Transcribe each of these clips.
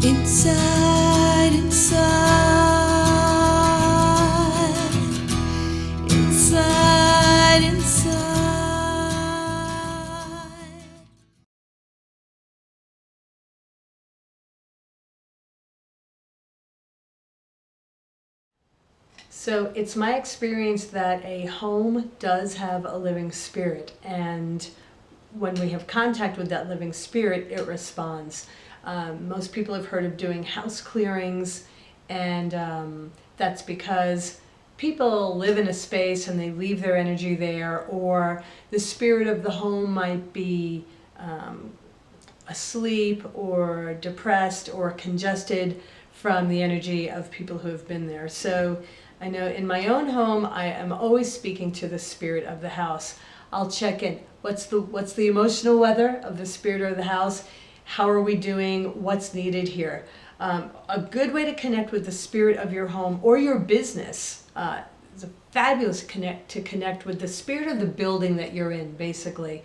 Inside, inside, inside, inside. So it's my experience that a home does have a living spirit, and when we have contact with that living spirit, it responds. Most people have heard of doing house clearings, and that's because people live in a space and they leave their energy there, or the spirit of the home might be asleep or depressed or congested from the energy of people who have been there. So I know in my own home, I am always speaking to the spirit of the house. I'll check in. What's the emotional weather of the spirit of the house? How are we doing? What's needed here? A good way to connect with the spirit of your home or your business is a fabulous connect with the spirit of the building that you're in, basically.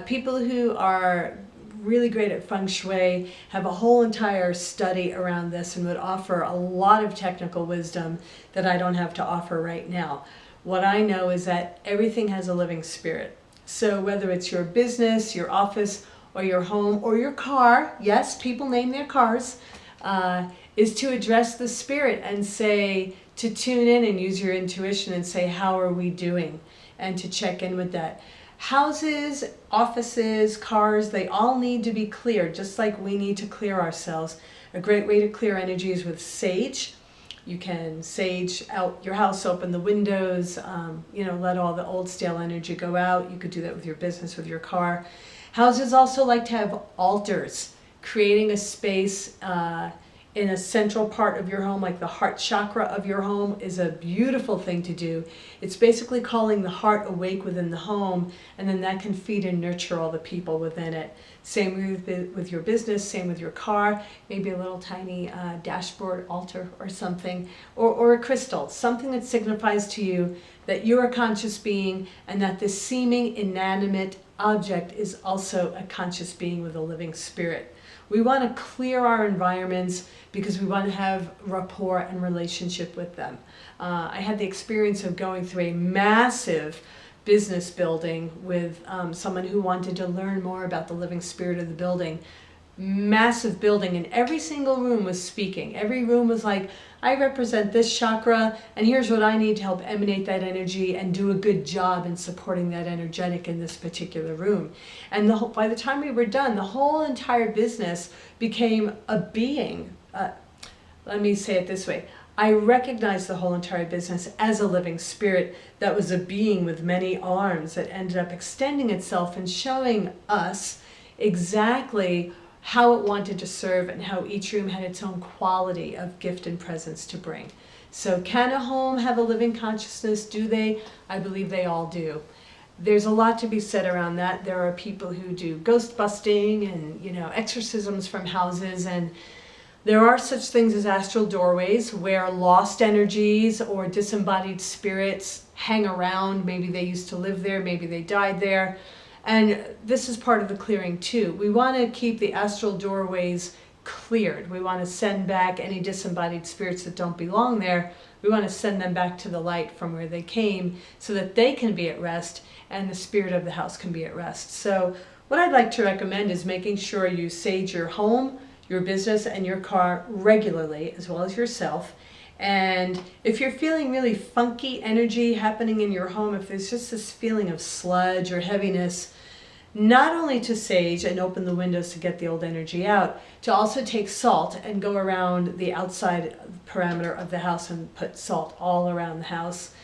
People who are really great at feng shui have a whole entire study around this and would offer a lot of technical wisdom that I don't have to offer right now. What I know is that everything has a living spirit. So whether it's your business, your office, or your home, or your car, yes, people name their cars, is to address the spirit and say, to tune in and use your intuition and say, how are we doing? And to check in with that. Houses, offices, cars, they all need to be cleared, just like we need to clear ourselves. A great way to clear energy is with sage. You can sage out your house, open the windows, let all the old stale energy go out. You could do that with your business, with your car. Houses also like to have altars, creating a space in a central part of your home, like the heart chakra of your home, is a beautiful thing to do. It's basically calling the heart awake within the home, and then that can feed and nurture all the people within it. Same with your business, same with your car, maybe a little tiny dashboard altar or something, or a crystal, something that signifies to you that you're a conscious being and that this seeming inanimate object is also a conscious being with a living spirit. We want to clear our environments because we want to have rapport and relationship with them. I had the experience of going through a massive business building with someone who wanted to learn more about the living spirit of the building. Massive building, and every single room was speaking. Every room was like, I represent this chakra, and here's what I need to help emanate that energy and do a good job in supporting that energetic in this particular room. And by the time we were done, the whole entire business became a being. Let me say it this way. I recognized the whole entire business as a living spirit that was a being with many arms that ended up extending itself and showing us exactly how it wanted to serve and how each room had its own quality of gift and presence to bring. So can a home have a living consciousness? Do they? I believe they all do. There's a lot to be said around that. There are people who do ghost busting and exorcisms from houses, and there are such things as astral doorways where lost energies or disembodied spirits hang around. Maybe they used to live there, maybe they died there. And this is part of the clearing too. We want to keep the astral doorways cleared. We want to send back any disembodied spirits that don't belong there. We want to send them back to the light from where they came so that they can be at rest and the spirit of the house can be at rest. So what I'd like to recommend is making sure you sage your home, your business, and your car regularly, as well as yourself. And if you're feeling really funky energy happening in your home, if there's just this feeling of sludge or heaviness, not only to sage and open the windows to get the old energy out, to also take salt and go around the outside parameter of the house and put salt all around the house.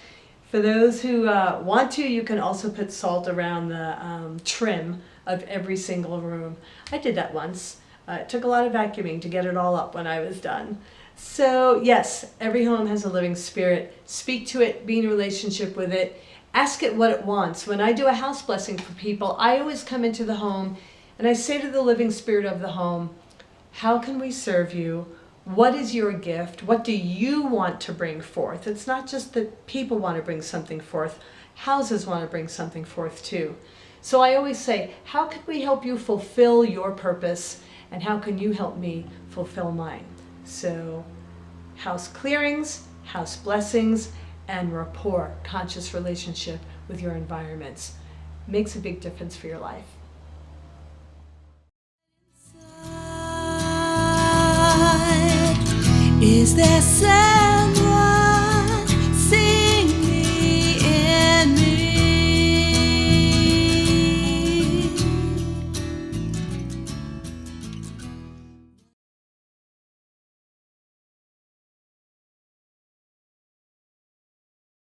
For those who want to, you can also put salt around the trim of every single room. I did that once. It took a lot of vacuuming to get it all up when I was done. So yes, every home has a living spirit. Speak to it, be in a relationship with it, ask it what it wants. When I do a house blessing for people, I always come into the home and I say to the living spirit of the home, how can we serve you? What is your gift? What do you want to bring forth? It's not just that people want to bring something forth. Houses want to bring something forth too. So I always say, how can we help you fulfill your purpose and how can you help me fulfill mine? So house clearings, house blessings, and rapport, conscious relationship with your environments, makes a big difference for your life. Is there